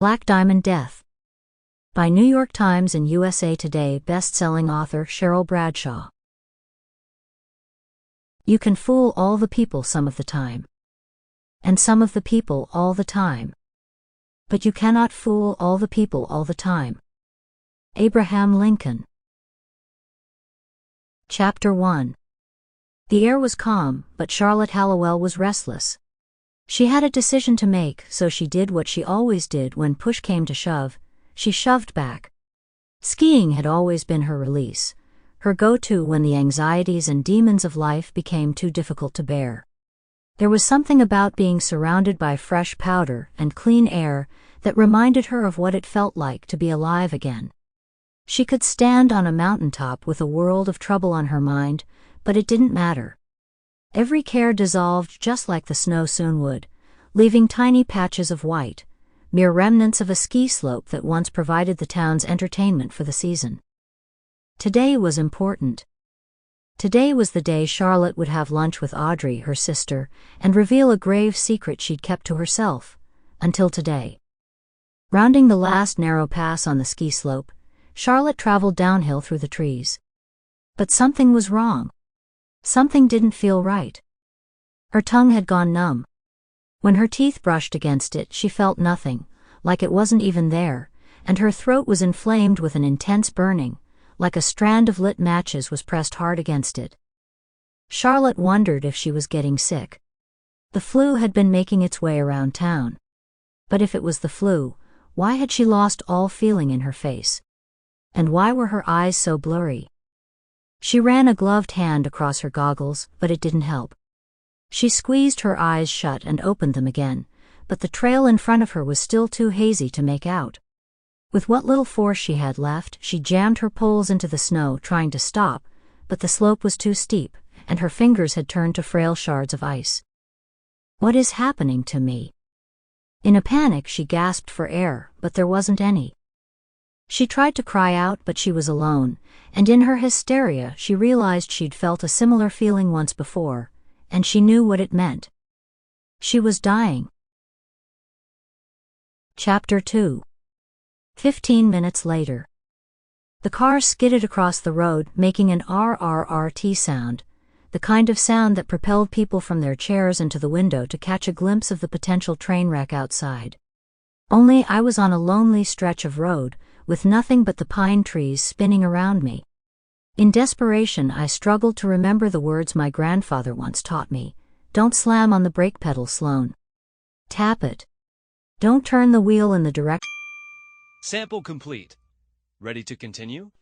Black Diamond Death by New York Times and USA Today best-selling author Cheryl Bradshaw. You can fool all the people some of the time, and some of the people all the time, but you cannot fool all the people all the time. Abraham Lincoln. Chapter 1. The air was calm, but Charlotte Halliwell was restless. She had a decision to make, so she did what she always did when push came to shove. She shoved back. Skiing had always been her release, her go-to when the anxieties and demons of life became too difficult to bear. There was something about being surrounded by fresh powder and clean air that reminded her of what it felt like to be alive again. She could stand on a mountaintop with a world of trouble on her mind, but it didn't matter. Every care dissolved just like the snow soon would, leaving tiny patches of white, mere remnants of a ski slope that once provided the town's entertainment for the season. Today was important. Today was the day Charlotte would have lunch with Audrey, her sister, and reveal a grave secret she'd kept to herself, until today. Rounding the last narrow pass on the ski slope, Charlotte traveled downhill through the trees. But something was wrong. Something didn't feel right. Her tongue had gone numb. When her teeth brushed against it, she felt nothing, like it wasn't even there, and her throat was inflamed with an intense burning, like a strand of lit matches was pressed hard against it. Charlotte wondered if she was getting sick. The flu had been making its way around town. But if it was the flu, why had she lost all feeling in her face? And why were her eyes so blurry? She ran a gloved hand across her goggles, but it didn't help. She squeezed her eyes shut and opened them again, but the trail in front of her was still too hazy to make out. With what little force she had left, she jammed her poles into the snow trying to stop, but the slope was too steep, and her fingers had turned to frail shards of ice. What is happening to me? In a panic she gasped for air, but there wasn't any. She tried to cry out, but she was alone, and in her hysteria she realized she'd felt a similar feeling once before, and she knew what it meant. She was dying. Chapter 2. 15 minutes later. The car skidded across the road, making an RRRT sound, the kind of sound that propelled people from their chairs into the window to catch a glimpse of the potential train wreck outside. Only I was on a lonely stretch of road, with nothing but the pine trees spinning around me. In desperation, I struggled to remember the words my grandfather once taught me. Don't slam on the brake pedal, Sloane. Tap it. Don't turn the wheel in the direction. Sample complete. Ready to continue?